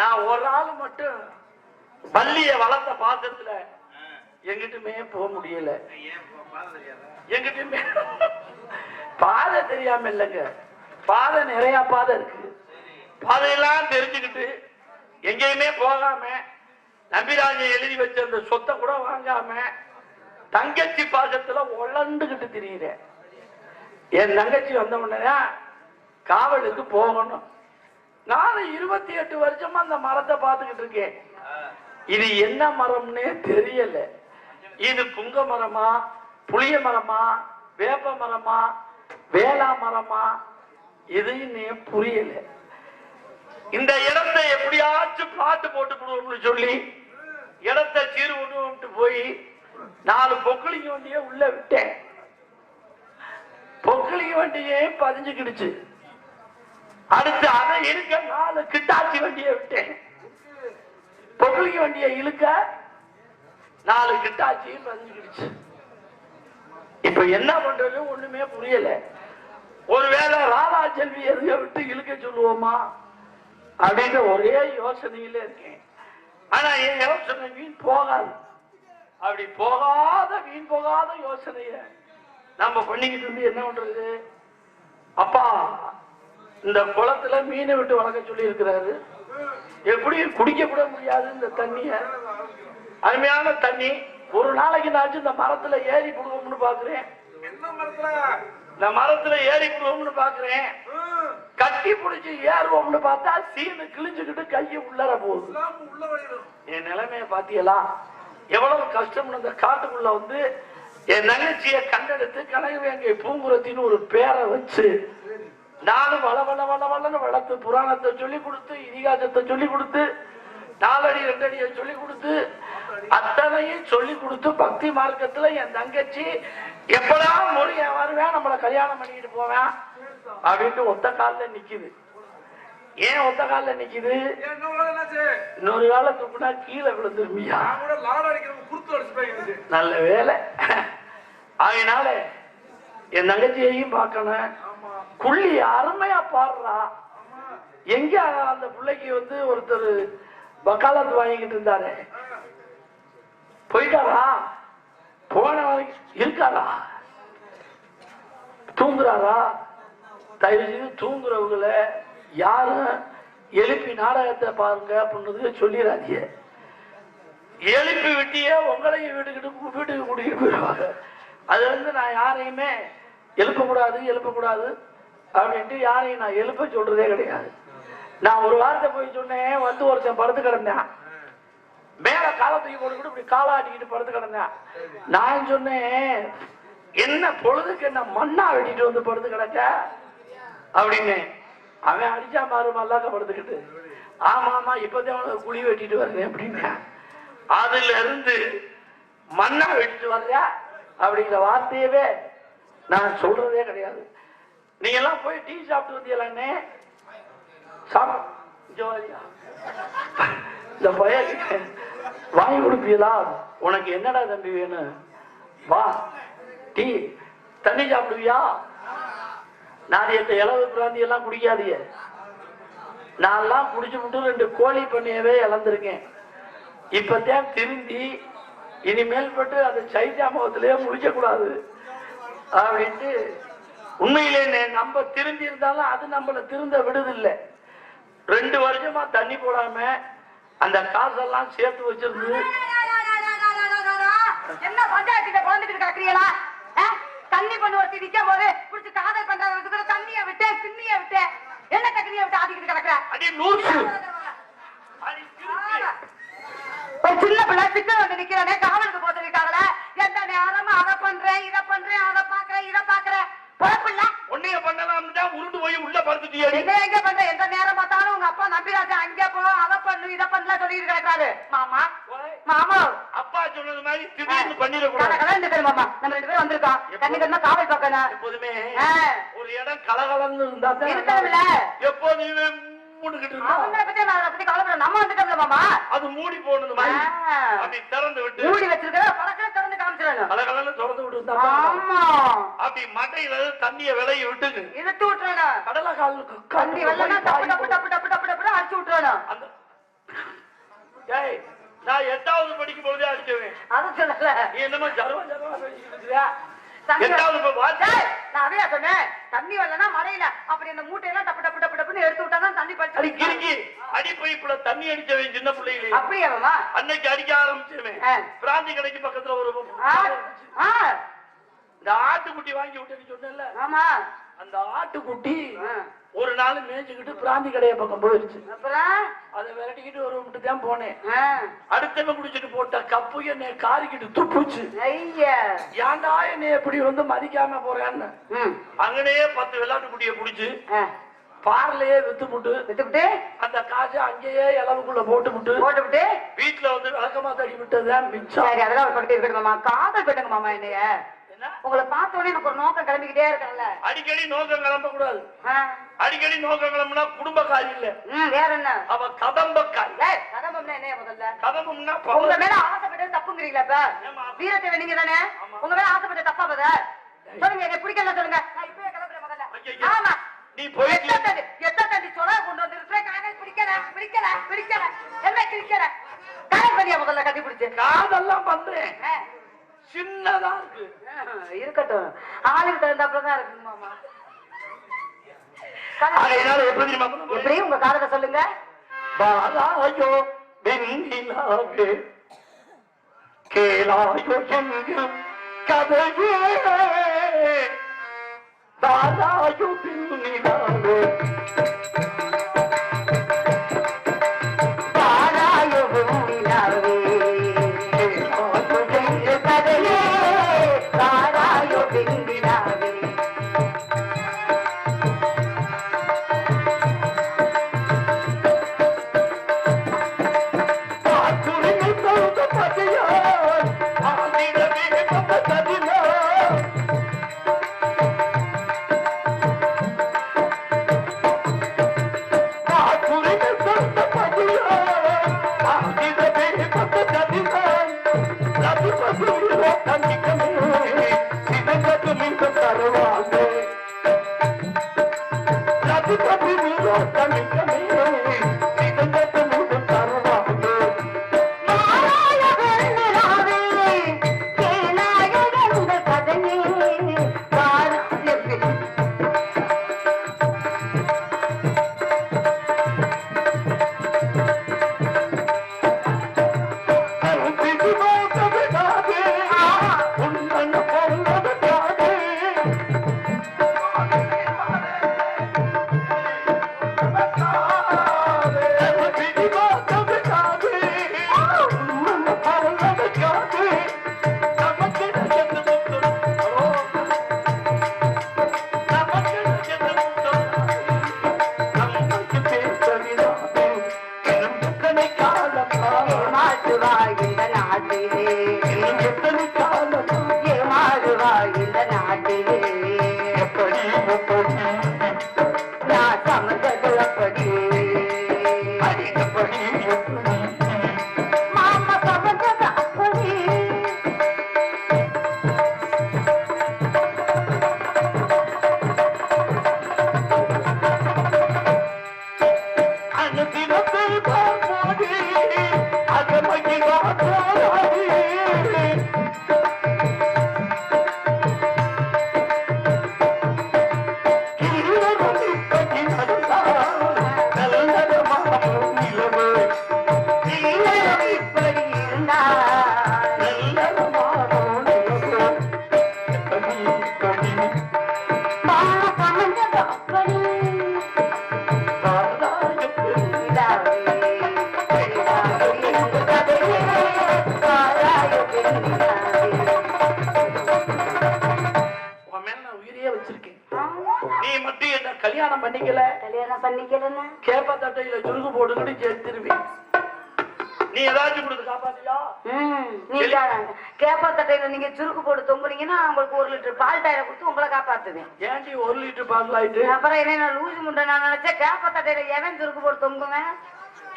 நான் ஒரு ஆள் மட்டும் பள்ளிய வளர்த்த பாத்திரத்துல எங்கிட்டுமே போக முடியல. எங்கிட்டுமே பாதை தெரியாம இல்லைங்க, பாதை நிறைய பாதை இருக்கு. பாதையெல்லாம் தெரிஞ்சுக்கிட்டு எங்கேயுமே போகாம நம்பிராஜன் எழுதி வச்ச அந்த சொத்தை கூட வாங்காம தங்கச்சி பாசத்துல உழந்துகிட்டு திரியிறேன். என் தங்கச்சி வந்த உடனே காவலுக்கு போகணும். நானும் 28 வருஷமா அந்த மரத்தை பார்த்துக்கிட்டு இருக்கேன். இது என்ன மரம்னே தெரியல. இது புங்க மரமா, புளிய மரமா, வேப்ப மரமா, வேளா மரமா, எதுன்னு புரியல. இந்த இடத்தை எப்படியாச்சும் பாட்டு போட்டு கொடுவோம்னு சொல்லி இடத்தை சீர் கொண்டு போய் 4 பொக்களிங்க வண்டியை உள்ள விட்டேன். பொக்களிங்க வண்டியே பதிஞ்சுக்கிடுச்சு. அடுத்து அதை இழுக்க 4 கிட்டாச்சி வண்டியை விட்டேன். பொக்களிங்க வண்டியை இழுக்க 4 கிட்டாச்சியும் பதிஞ்சுக்கிடுச்சு. இப்ப என்ன பண்றது ஒண்ணுமே புரியல. ஒருவேளை ராதா செல்வி எதுக விட்டு இழுக்க சொல்லுவோமா அப்படின்ற ஒரே யோசனையில இருக்கேன். ஆனா என் யோசனை வீண் போகாது. அப்படி வீண் போகாத யோசனைய நம்ம பண்ணிக்கிட்டு இருந்து என்ன பண்றது? அப்பா இந்த குளத்துல மீனை விட்டு வளர்க்க சொல்லி இருக்கிறாரு. எப்படி குடிக்க கூட முடியாது இந்த தண்ணிய. அருமையான தண்ணி. ஒரு நாளைக்கு நாச்சும் இந்த மரத்துல ஏறி போடுவோம்னு பாக்குறேன். இந்த மரத்துல ஏறி போடுவோம்னு பாக்குறேன். கட்டி பிடிச்சி ஏறுவோம்னு பார்த்தா சீனு கிழிஞ்சுக்கிட்டு கையை உள்ளர போகுது. என் நிலைமைய பாத்தியலா? எவ்வளவு கஷ்டம். இந்த காட்டுக்குள்ள வந்து என் நகைச்சிய கண்டெடுத்து கனகவேங்கை பூங்குரத்தின்னு ஒரு பேரை வச்சு நானும் வளன்னு வளர்த்து புராணத்தை சொல்லி கொடுத்து இதிகாசத்தை சொல்லி கொடுத்து 4 அடி 2 அடியை சொல்லி கொடுத்து அத்தனையும் சொல்லி கொடுத்து பக்தி மார்க்கத்துல என் தங்கச்சி எப்படா மொழிய வருவேன், நம்மள கல்யாணம் பண்ணிட்டு போவேன் அப்படின்ட்டு ஒத்த காலில் நிக்குது. ஏன் ஒத்த காலில் நிக்குது? இன்னொரு கால தூக்குனா கீழே விழுந்துருமியா. நல்ல வேலை. அதனால என் தங்கச்சியையும் பார்க்கணும். குள்ளி அருமையா பாடுறா. எங்க அந்த பிள்ளைக்கு வந்து ஒருத்தர் வக்காலத்து வாங்கிக்கிட்டு இருந்தாரு. போயிட்டாரா? போன வரைக்கும் இருக்காரா? தூங்குறாரா? தயவு செய்து தூங்குறவங்களை யாரும் எழுப்பி நாடகத்தை பாருங்க அப்படின்னு சொல்லிடாதீங்க. எழுப்பி விட்டியே உங்களையும் வீட்டுக்கு கூட்டிட்டு போயிடுவாங்க. அது வந்து நான் யாரையுமே எழுப்பக்கூடாது அப்படின்ட்டு யாரையும் நான் எழுப்ப சொல்றதே கிடையாது. நான் ஒரு வார்த்தை போய் சொன்னேன். வந்து ஒருத்தன் படுத்து கிடந்தேன். மேல காலத்துக்கு போட்டுக்கிட்டு இப்படி காலாட்டிக்கிட்டு படுத்து கிடந்தேன். நான் சொன்னேன், என்ன பொழுதுக்கு என்ன மண்ணா வெட்டிட்டு வந்து படுத்து கிடக்க அப்படின்னு. அவன் அடிச்சா மாறு மல்லாக்க படுத்துக்கிட்டு, ஆமா இப்பதான் குழி வெட்டிட்டு வர்றேன் அப்படின்னு. அதுல இருந்து மண்ணா வெட்டிட்டு வர்ற அப்படிங்கிற வார்த்தையவே நான் சொல்றதே கிடையாது. நீங்க எல்லாம் போய் டீ சாப்பிட்டு வந்தீங்களான்னே இந்த பையன் வாங்கி கொடுப்பீங்களா? உனக்கு என்னடா தம்பி வேணும்? வா டீ தண்ணி சாப்பிடுவியா? நான் இந்த இளவு பிராந்தி எல்லாம் குடிக்காதீங்க. நான் எல்லாம் குடிச்சு விட்டு 2 கோழி பண்ணையவே இழந்திருக்கேன். இப்பதான் திருந்தி இனிமேல் பட்டு அந்த சைத்தாமகத்திலேயே முடிக்க கூடாது அப்படின்ட்டு. உண்மையிலே நம்ம திருந்தி இருந்தாலும் அது நம்மளை திருந்த விடுதில்லை. 2 வருஷமா தண்ணி போடாம அந்த காசெல்லாம் சேர்த்து வச்சிருந்து என்ன பஞ்சாயத்துல குழந்தைகிட்டு கிடக்குறீங்களா? தண்ணி பண்ணு வச்சு நிக்கும் போது குடிச்சு காதல் பண்றதுக்கு தண்ணிய விட்டு பின்னிய விட்டு என்ன தண்ணிய விட்டு ஆடிக்கிட்டு கிடக்குற? ஒரு சின்ன பிள்ளை சிக்க வந்து நிக்கிறனே காவலுக்கு போட்டுருக்காங்களே. எந்த நேரமும் அதை பண்றேன் இதை பண்றேன் அதை பாக்குறேன் இதை பாக்குறேன். பொழப்பில்ல. உன்னை கொலைய பண்ணலாம்னு தான் உருண்டு போய் உள்ள படுத்துட்டியே. எங்க பண்ற? எந்த நேரம் பார்த்தாலும் உங்க அப்பா நம்பிராஜா அங்கே போ, அதை பண்ணு, இதை பண்ணலாம் சொல்லிட்டு கிடக்காரு. மாமா மாமா அப்பா சொன்னது மாதிரி திடீர்னு பண்ணிடக்கூடாது. கலந்து மாமா, நம்ம 2 பேரும் வந்திருக்கோம். கண்ணுக்கு காவல் பார்க்கணும். எப்போதுமே ஒரு இடம் கலகலன்னு இருந்தா தான் இருக்கணும்ல. எப்போதுமே மூடிக்கிட்டு இருக்கோம். அவங்களை பத்தி நான் அதை பத்தி கவலைப்பட, நம்ம வந்துட்டோம்ல மாமா. அது மூடி போனது மாதிரி அப்படி திறந்து விட்டு மூடி வச்சிருக்கிற பழக்கம் திறந்து காமிச்சிடணும். கலகலன்னு திறந்து விட்டு ஆமா, அப்படி மட்டையில தண்ணிய விலையை விட்டுங்க இழுத்து விட்டுறணும். கடலை காலுக்கு தண்ணி வெள்ளனா டப்பு டப்பு டப்பு டப்பு டப்பு டப்பு அடிச்சு விட்டுறணும். அந்த டேய், நான் 8வது படிக்கும் பொழுதே அடிச்சவேன். அதை சொல்லல. நீ என்னமா ஜரவா ஜரவா பேசிட்டு இருக்கியா? தண்ணி 8வது வாட்ச் நான் அதையா சொன்னேன். தண்ணி வரலன்னா மழையில அப்படி இந்த மூட்டையெல்லாம் டப்பு டப்பு டப்பு டப்புன்னு எடுத்து விட்டாதான் தண்ணி அடி பறிச்சு கிறுக்கி அடி பைப்புல தண்ணி அடிச்சவன் சின்ன பிள்ளைகளே. அப்படியா மாமா? அன்னைக்கு அடிக்க ஆரம்பிச்சவன். பிராந்தி கடைக்கு பக்கத்துல ஒரு இந்த ஆட்டுக்குட்டி வாங்கி விட்டு சொன்னேன்ல, ஆமா, அந்த ஆட்டுக்குட்டி ஒரு நாள் மேய்ச்சிக்கிட்டு பிராந்தி கடைய பக்கம் போயிருச்சு. அப்புறம் அதை விரட்டிக்கிட்டு ஒரு விட்டு தான் போனேன். அடுத்தவன் குடிச்சிட்டு போட்ட கப்பு என்னை காரிக்கிட்டு துப்புச்சு. ஐயா, ஏன்டா என்னை எப்படி வந்து மதிக்காம போறேன்னு அங்கனையே 10 விளையாட்டு குட்டியை குடிச்சு பார்லையே வித்துவிட்டு அந்த காசை அங்கேயே இளவுக்குள்ள போட்டுவிட்டு வீட்டுல வந்து விளக்கமா தடி விட்டதுதான் மிச்சம். சரி, அதெல்லாம் ஒரு பக்கத்து இருக்கட்டும் மாமா. காதல் பெட்டுங்க மாமா. என்னைய உங்களை பார்த்தோன்னே எனக்கு ஒரு நோக்கம் கிளம்பிக்கிட்டே இருக்கல. அடிக்கடி நோக்கம் கிளம்ப கூடாது. அடிக்கடி நோக்கம் கிளம்புனா குடும்பக்காரி இல்ல, வேற என்ன? அவ கதம்பக்காரி. கதம்பம்னா என்ன முதல்ல? கதம்பம்னா உங்க மேல ஆசைப்பட்டது தப்புங்கிறீங்களா? இப்ப வீரத்தை நீங்க தானே உங்க மேல ஆசைப்பட்ட தப்பா பத சொல்லுங்க. எனக்கு பிடிக்கல சொல்லுங்க. நான் இப்பவே கிளம்புறேன் முதல்ல. ஆமா, நீ போய் எத்த தண்ணி சொல கொண்டு வந்து காதல் பிடிக்கல பிடிக்கல பிடிக்கல என்ன பிடிக்கல காதல் பண்ணியா முதல்ல கட்டி பிடிச்சு காதெல்லாம் பண்றேன். சின்னதா இருக்கு. இருக்கட்டும், ஆளுக்கு தகுந்தாப்புலதான் இருக்கு மாமா. எப்படி உங்க காதலை சொல்லுங்க. பாலாயோ வெண்ணிலாவே கேளாயோ எங்கும் கதையே பாலாயோ வெண்ணிலாவே பாலாயோ வெண்ணிலாவே கதையே பாலாயோ வெண்ணிலாவே என்ன கல்யாணம் பண்ணிக்கல கல்யாணம் பண்ணிக்கலன்னா கேப்ப தட்டையில சுருக்கு போட்டுக்கிட்டு சேர்த்துருவேன். நீ ஏதாச்சும் கொடுத்து காப்பாத்தியா? நீங்க கேப்பா தட்டையில நீங்க சுருக்கு போட்டு தொங்குனீங்கன்னா உங்களுக்கு 1 லிட்டர் பால் டயரை கொடுத்து உங்களை காப்பாத்துவேன். ஏன்டி 1 லிட்டர் பால் ஆயிட்டு? அப்புறம் என்ன நான் லூசு முண்டை நான் நினைச்சேன் கேப்பா தட்டையில எவன் சுருக்கு போட்டு தொங்குவேன்?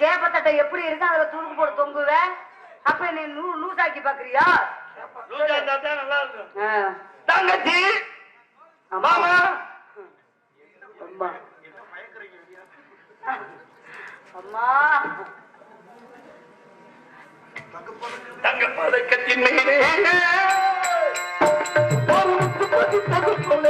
கேப்பா தட்டை எப்படி இருக்கு அதுல சுருக்கு போட்டு தொங்குவேன். அப்ப என்ன லூசாக்கி பாக்குறியா? லூசா இருந்தா தான் நல்லா இருக்கும். தங்கச்சி மாமா அம்மா அம்மா தங்க பதக்கத்தின் மேலே ஒரு முத்து பதித்தது போல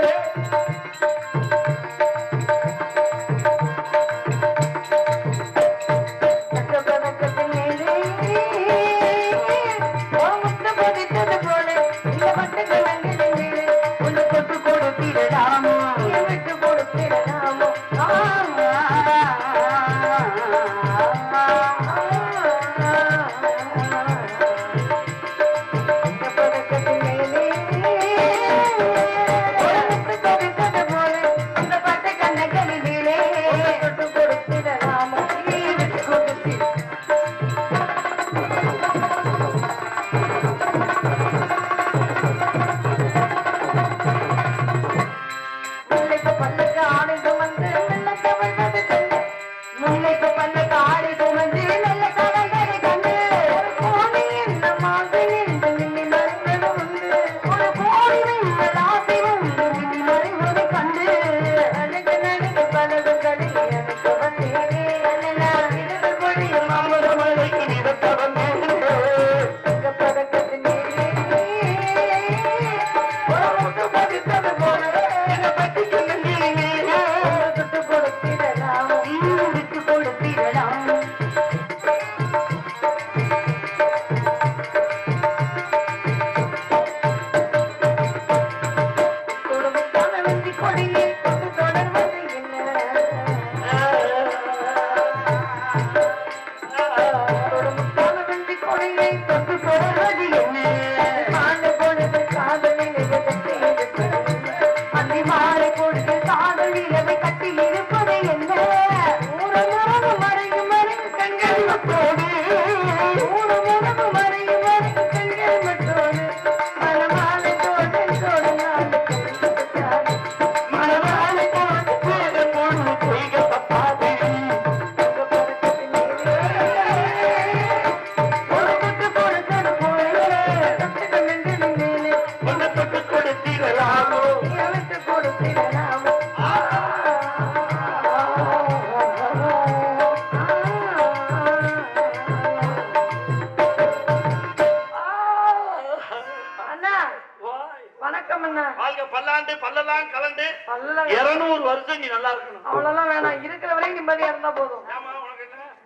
பல்லாண்டு பல்லலாம் கலந்து 200 வருஷம் நீ நல்லா இருக்கணும். அவ்வளவுதான் வேணாம், இருக்கிற வரையும் நிம்மதியா இருந்தா போதும்.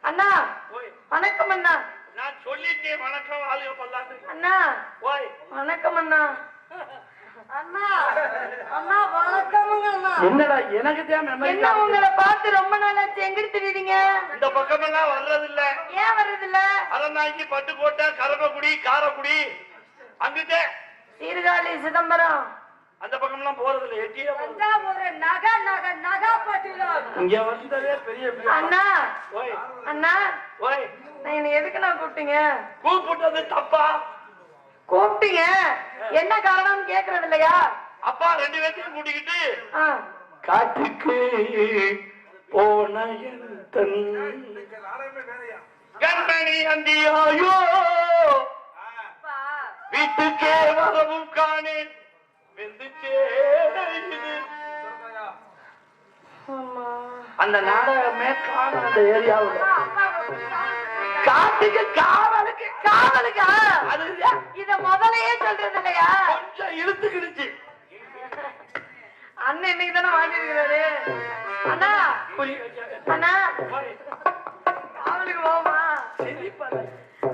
அண்ணா வணக்கம் அண்ணா. நான் சொல்லிட்டேன் வணக்கம் ஆளுக பல்லாண்டு. அண்ணா ஓய் வணக்கம் அண்ணா. அண்ணா அண்ணா வணக்கமுங்க அண்ணா. என்னடா எனக்கு தான் மெமரி என்ன உங்களை பார்த்து ரொம்ப நாளாச்சு, எங்கிட்டு தெரியுறீங்க? இந்த பக்கமெல்லாம் வர்றதில்ல. ஏன் வர்றதில்ல? அரநாய்க்கு பட்டுக்கோட்டை கரப்பக்குடி காரக்குடி அங்கிட்டே சீர்காழி சிதம்பரம் அந்த பக்கம்லாம் போறதில்ல. எட்டியே ஒரு நகை நகை நகா பட்டியல் இங்க வந்ததே பெரிய அண்ணா. ஓய் அண்ணா ஓய் என்ன எதுக்கு நான் கூப்பிட்டீங்க? கூப்பிட்டது தப்பா? கூப்பிட்டீங்க என்ன காரணம் கேக்குறது இல்லையா? அப்பா 2 பேரையும் கூட்டிக்கிட்டு ஆ, காட்டுக்கு போன தன் கண்மணி அந்தியாயோ வீட்டுக்கே வரவும் காணேன் வெந்துச்சே இது. ஆமா. அந்த நாடகமே காணும் அந்த ஏரியாவுல. காட்டுக்கு காவலுக்கு காவலுக்கா? அது இத முதலையே சொல்றது இல்லையா? கொஞ்சம் இழுத்துக்கிடுச்சு. அண்ணன் இன்னைக்கு தானே வாங்கிருக்கிறாரு. அண்ணா அண்ணா காவலுக்கு போமா?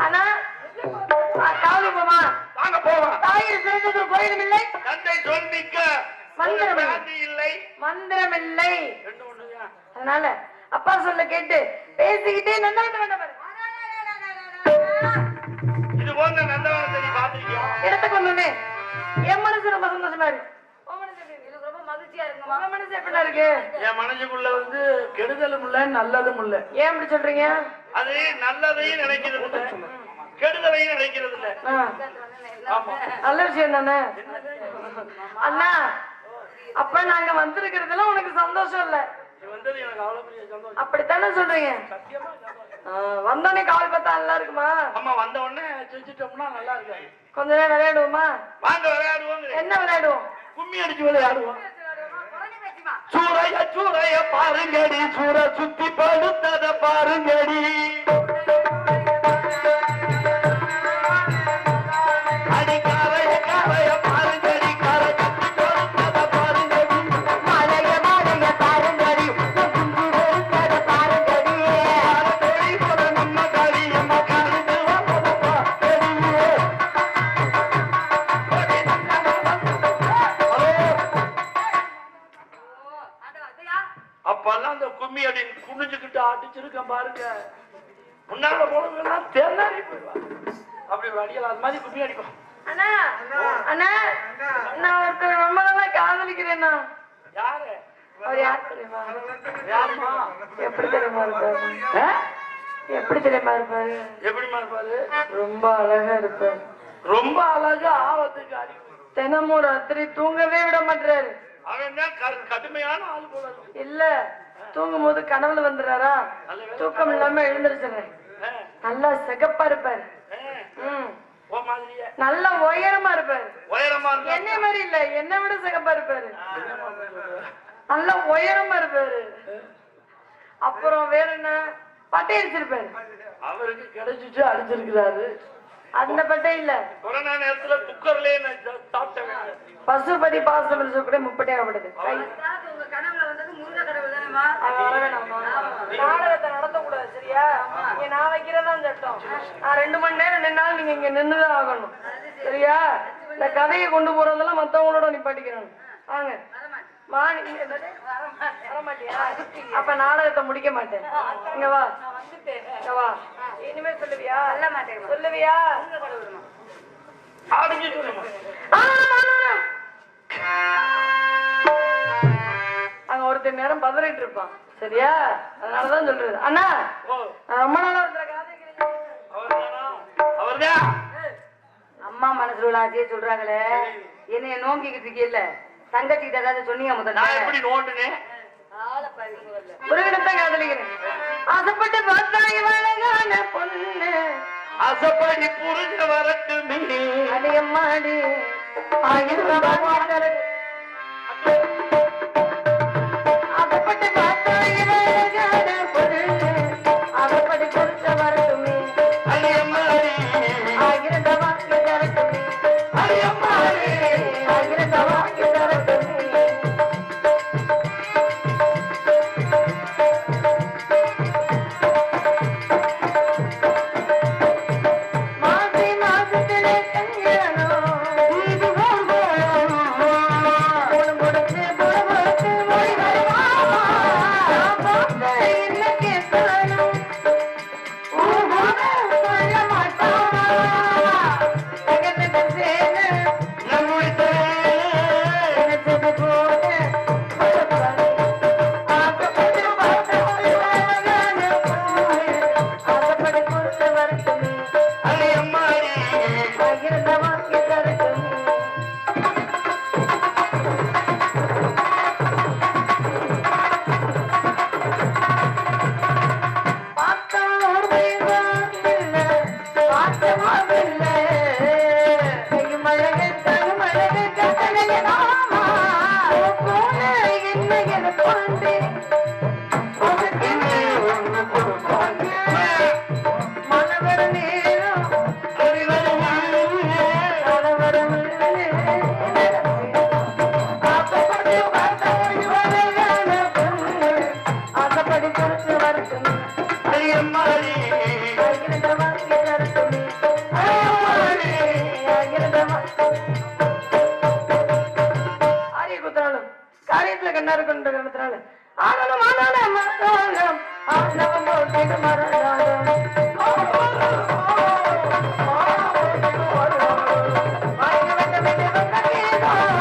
அண்ணா காவலுக்கு போமா? வாங்க போவோம். தாயில் சிறந்தது கோயிலும் இல்லை, தந்தை சொல்மிக்க மந்திரம் இல்லை, மந்திரம் இல்லை. ரெண்டு ஒண்ணுதான். அதனால அப்பா சொல்ல கேட்டு பேசிக்கிட்டே நந்தவனம் வேண்டாம். இது போன்ற நந்தவனத்தை நீ பாத்திருக்கியா? இடத்துக்கு வந்தோடனே என் மனசு ரொம்ப சந்தோஷமா இருக்கு. உன் மனசு எப்படி இருக்கு? எனக்கு ரொம்ப மகிழ்ச்சி. குளிர்ச்சியா இருக்குமா? உங்க மனசு எப்படி இருக்கு? என் மனசுக்குள்ள வந்து கெடுதலும் இல்ல நல்லதும் இல்ல. ஏன் இப்படி சொல்றீங்க? அது நல்லதையும் நினைக்கிறது இல்ல, கெடுதலையும் நினைக்கிறது இல்ல. ஆமா, நல்ல விஷயம் தானே அண்ணா. அப்ப நாங்க வந்திருக்கிறதுல உனக்கு சந்தோஷம் இல்ல? நீ வந்தது எனக்கு அவ்வளவு பெரிய சந்தோஷம். அப்படித்தானே சொல்றீங்க? சத்தியமா சந்தோஷம். வந்தோடனே கால் பார்த்தா நல்லா இருக்குமா? அம்மா வந்த உடனே செஞ்சுட்டோம்னா நல்லா இருக்காது. கொஞ்ச நேரம் விளையாடுவோமா? வாங்க விளையாடுவோம். என்ன விளையாடுவோம்? கும்மி அடிச்சு விளையாடுவோம். சூறைய சூறைய பாருங்கடி, சூற சுத்தி படுத்தத பாருங்கடி. அடி காரைய காரைய பாருங்கடி, காரை சுத்தி படுத்தத பாருங்கடி. மலைய மலைய பாருங்கடி, குஞ்சு வெறுத்தத பாருங்கடி. காரத்தோடி போற நம்ம காரி, நம்ம காரிட்டு வந்தத பாருங்கடி. அப்பெல்லாம் அந்த கும்மி அடி குனிஞ்சுக்கிட்டு அடிச்சிருக்கேன் பாருங்க. முன்னால போனவங்கெல்லாம் தேர்ந்தாடி போயிடுவாங்க. அப்படி ஒரு அடியல் அது மாதிரி கும்மி அடிப்போம். அண்ணா அண்ணா, நான் ஒருத்தர் ரொம்ப நாளா காதலிக்கிறேன்னா. யாரு? அவர் யார் தெரியுமா? யாருமா? எப்படி தெரியுமா இருப்பாரு? எப்படி தெரியுமா இருப்பாரு? எப்படிமா இருப்பாரு? ரொம்ப அழகா இருப்பாரு. ரொம்ப அழகா ஆவத்துக்கு அடி. தினமும் ராத்திரி தூங்கவே விட மாட்டாரு. அவன் தான் கடுமையான ஆள் போல இருக்கு. இல்ல, தூங்கும் போது கனவுல வந்துடுறாரா, தூக்கம் இல்லாம எழுந்திருச்சுறேன். நல்லா சிகப்பா இருப்பாரு. ஓ மாதிரியே நல்ல உயரமா இருப்பாரு. உயரமா இருந்தா என்னை மாதிரி இல்ல, என்னை விட சிகப்பா இருப்பாரு. நல்ல உயரமா இருப்பாரு. அப்புறம் வேற என்ன, பட்டை அடிச்சிருப்பாரு. அவருக்கு கிடைச்சிச்சு அடிச்சிருக்கிறாரு. அந்த பட்டை இல்ல, கொரோனா நேரத்துல குக்கர்லயே சாப்பிட்டேன். பசுபதி பாசம் கூட முப்பட்டையாகப்படுது. உங்க கனவுல வந்தது முருக கடவுள் தானேமா? நாடகத்தை நடத்த கூடாது, சரியா? இங்க நான் வைக்கிறதான் சட்டம். நான் 2 மணி நேரம் நின்னாலும் நீங்க இங்க நின்னுதான் ஆகணும், சரியா? இந்த கதையை கொண்டு போறதெல்லாம் மத்தவங்களோட நிப்பாட்டிக்கிறோம். வாங்க வரமாட்டியா? அப்ப நாடகத்தை முடிக்க மாட்டேன். இங்க வா, இங்க வா. இனிமே சொல்லுவியா? சொல்ல மாட்டேன். சொல்லுவியா? ஆடிஞ்சு சொல்லுமா. அங்க ஒருத்தர் நேரம் பதறிட்டு இருப்பான், சரியா? அதனாலதான் சொல்றது. அண்ணா, நான் ரொம்ப நாளா ஒருத்தரை காதலிக்கிறேன். அவர்தான் அம்மா மனசுல உள்ள ஆசையே சொல்றாங்களே, என்னைய நோங்கிக்கிட்டு இருக்கீல்ல, தங்கச்சிக்கிட்ட ஏதாவது சொன்னீங்க முதல்ல? நான் எப்படி நோண்டுனேன்? முருகனத்தான் காதலிக்கிறேன். ஆசைப்பட்டு பார்த்தாங்க வழங்கான பொண்ணு, அசப்படி புரிஞ்ச வரட்டுமே. அடியம்மாடி ஆயிரம் ஆசைப்பட்டு பார்த்தாங்க வழங்கான பொண்ணு, ஆசைப்படி பொறுத்த வரட்டுமே. அடியம்மாடி ஆயிரம் வாங்கி தரட்டுமே. அடியம்மாடி ஆயிரம் வாங்கி தரட்டுமே. மாசி மாசத்திலே கல்யாணம், இது கொடுத்து மொழி வருமா? இன்னைக்கு சொல்லணும், சொல்ல மாட்டான். தங்கத்திட்ட சேரு நினைச்சது போல ஆசைப்பட்டு பார்த்தவள் அழகான பொண்ணு, ஆசைப்படி கொடுத்த வரட்டுமே. அடியம்மாடி ஆகிருந்த வாங்கி தரட்டுமே. பார்த்தோர் தெய்வமில்லை, பார்த்தமாவில்லை. கையும் அழகு, தகும் அழகு, கட்டளைய நாமா. போல என்ன என கொண்டே உனக்கு நீ ஒன்று கொடுப்பாங்க. மனவர நேரம் கணவரம் ஆசைப்பட்டு பார்த்தவள் அழகான பொண்ணு, ஆசைப்படி கொடுத்து வரட்டுமே. அடியம்மாடி ஆகிருந்த வாங்கி தரட்டுமே. ஆகிருந்த ஆரிய குத்தினாலும் காரியத்துல கண்ணா இருக்குன்ற காரணத்தினால ஆனலும் ஆனாலும் மரணம் ஆனவன் போட்டு மரணம். வாய்க்கு வந்த வெற்றி வந்த கீதம்,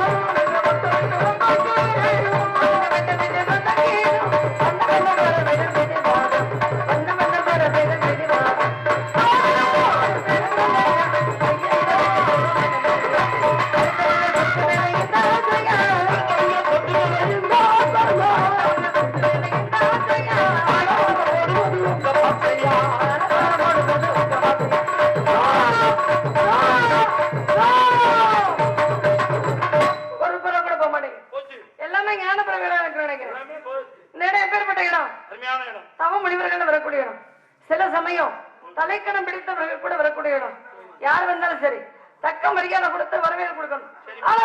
சில சமயம் தலைக்கணம் பிடித்தவர்கள் கூட வரக்கூடிய இடம். யார் வந்தாலும் சரி தக்க மரியாதை கொடுத்து வரவேற்பு கொடுக்கணும். ஆனா